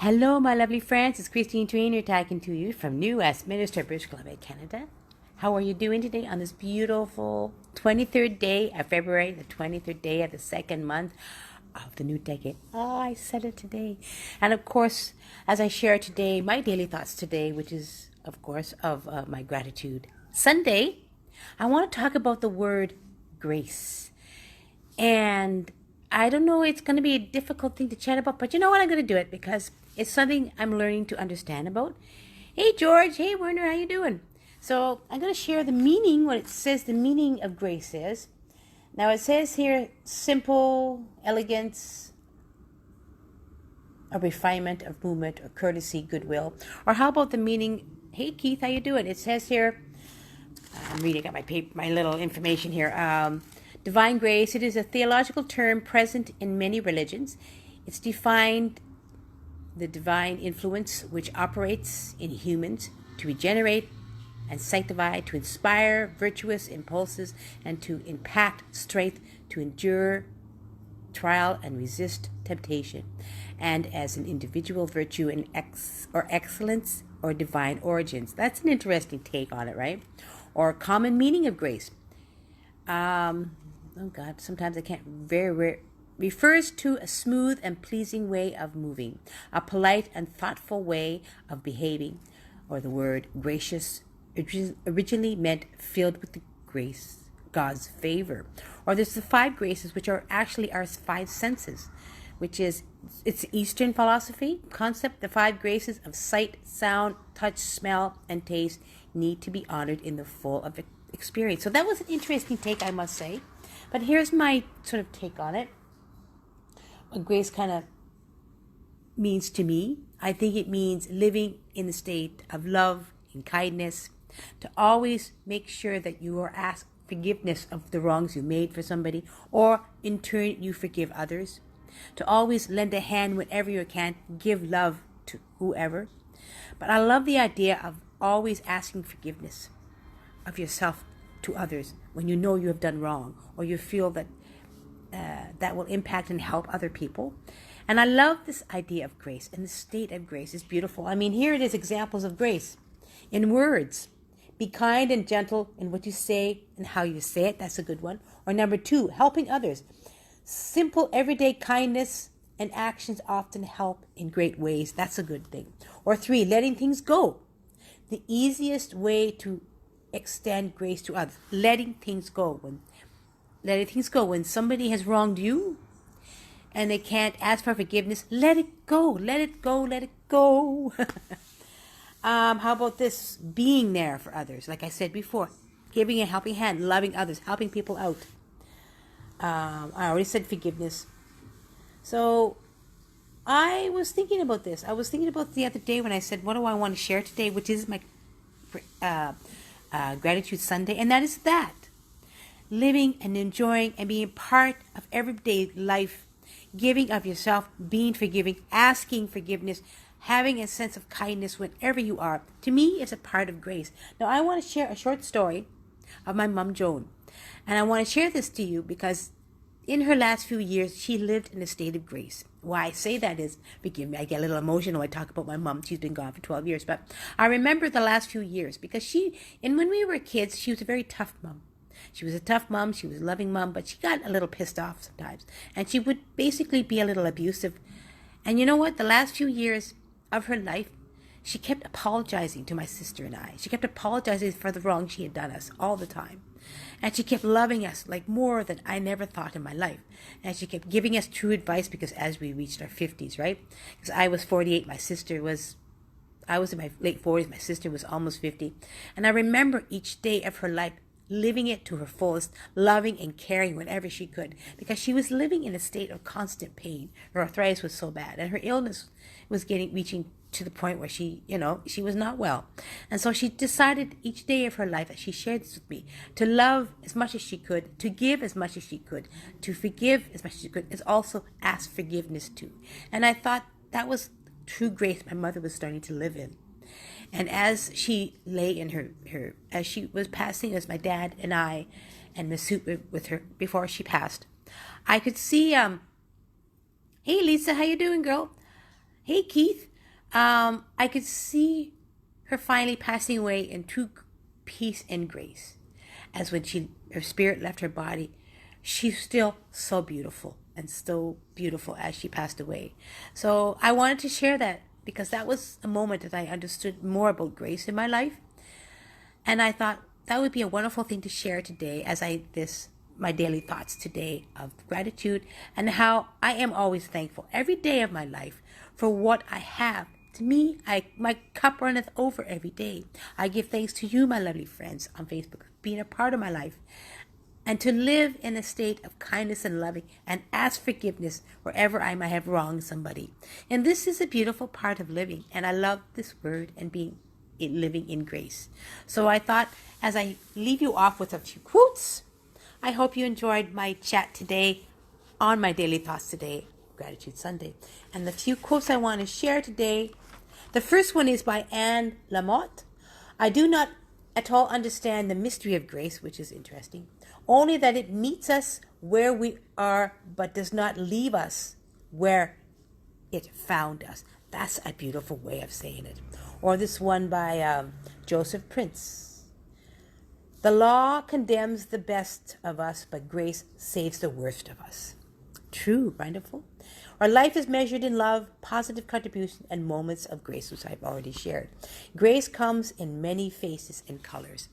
Hello, my lovely friends. It's Christine Trainor talking to you from New Westminster, British Columbia, Canada. How are you doing today on this beautiful 23rd day of February, the 23rd day of the second month of the new decade? Oh, I said it today. And of course, as I share today, my daily thoughts today, which is, of course, of my gratitude Sunday, I want to talk about the word grace. And I don't know, it's going to be a difficult thing to chat about, but you know what? I'm going to do it because it's something I'm learning to understand about. Hey, George. Hey, Werner. How you doing? So I'm going to share the meaning, what it says the meaning of grace is. Now, it says here, simple, elegance, a refinement of movement or courtesy, goodwill. Or how about the meaning, hey, Keith, how you doing? It says here, I'm reading, I got my paper, my little information here. Divine grace, it is a theological term present in many religions. It's defined the divine influence which operates in humans to regenerate and sanctify, to inspire virtuous impulses, and to impact strength to endure trial and resist temptation, and as an individual virtue and excellence or divine origins. That's an interesting take on it, right? Or common meaning of grace. Oh God, sometimes I can't refers to a smooth and pleasing way of moving, a polite and thoughtful way of behaving, or the word gracious originally meant filled with the grace, God's favor. Or there's the five graces, which are actually our five senses, which is, it's Eastern philosophy concept. The five graces of sight, sound, touch, smell, and taste need to be honored in the full of experience. So that was an interesting take, I must say. But here's my sort of take on it. What grace kind of means to me. I think it means living in the state of love and kindness, to always make sure that you are asked forgiveness of the wrongs you made for somebody, or in turn you forgive others. To always lend a hand whenever you can, give love to whoever. But I love the idea of always asking forgiveness of yourself to others when you know you have done wrong, or you feel that that will impact and help other people. And I love this idea of grace, and the state of grace is beautiful. I mean, here it is, examples of grace in words. Be kind and gentle in what you say and how you say it. That's a good one. Or number two, helping others. Simple everyday kindness and actions often help in great ways. That's a good thing. Or three, letting things go. The easiest way to extend grace to others. Letting things go. When somebody has wronged you and they can't ask for forgiveness, let it go. Let it go. Let it go. How about this? Being there for others. Like I said before, giving a helping hand, loving others, helping people out. I already said forgiveness. So I was thinking about this. I was thinking about the other day when I said, what do I want to share today? Which is my Gratitude Sunday. And that is that. Living and enjoying and being part of everyday life. Giving of yourself, being forgiving, asking forgiveness, having a sense of kindness whenever you are. To me, it's a part of grace. Now, I want to share a short story of my mom, Joan. And I want to share this to you because in her last few years, she lived in a state of grace. Why I say that is, forgive me, I get a little emotional when I talk about my mom. She's been gone for 12 years. But I remember the last few years because when we were kids, she was a very tough mom. She was a tough mom. She was a loving mom, but she got a little pissed off sometimes. And she would basically be a little abusive. And you know what? The last few years of her life, she kept apologizing to my sister and I. She kept apologizing for the wrong she had done us all the time. And she kept loving us like more than I never thought in my life. And she kept giving us true advice because as we reached our 50s, right? Because I was 48, I was in my late 40s, my sister was almost 50. And I remember each day of her life living it to her fullest, loving and caring whenever she could, because she was living in a state of constant pain. Her arthritis was so bad, and her illness was reaching to the point where she was not well. And so she decided each day of her life, as she shared this with me, to love as much as she could, to give as much as she could, to forgive as much as she could, as also ask forgiveness too. And I thought that was true grace my mother was starting to live in. And as she lay in as she was passing, as my dad and I and Masood with her before she passed, I could see, hey Lisa, how you doing, girl? Hey Keith, I could see her finally passing away in true peace and grace. As when her spirit left her body, she's still so beautiful and so beautiful as she passed away. So I wanted to share that because that was a moment that I understood more about grace in my life. And I thought that would be a wonderful thing to share today as my daily thoughts today of gratitude and how I am always thankful every day of my life for what I have. To me, my cup runneth over every day. I give thanks to you, my lovely friends on Facebook, for being a part of my life and to live in a state of kindness and loving and ask forgiveness wherever I might have wronged somebody. And this is a beautiful part of living, and I love this word and living in grace. So I thought as I leave you off with a few quotes, I hope you enjoyed my chat today on my daily thoughts today, Gratitude Sunday. And the few quotes I want to share today, the first one is by Anne Lamott. I do not at all understand the mystery of grace, which is interesting, only that it meets us where we are, but does not leave us where it found us. That's a beautiful way of saying it. Or this one by Joseph Prince. The law condemns the best of us, but grace saves the worst of us. True, wonderful. Our life is measured in love, positive contribution, and moments of grace, which I've already shared. Grace comes in many faces and colors.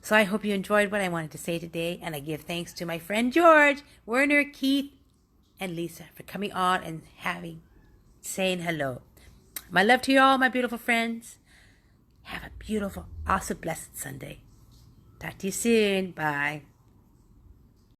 So I hope you enjoyed what I wanted to say today, and I give thanks to my friend George, Werner, Keith, and Lisa for coming on and saying hello. My love to you all, my beautiful friends. Have a beautiful, awesome, blessed Sunday. Talk to you soon. Bye.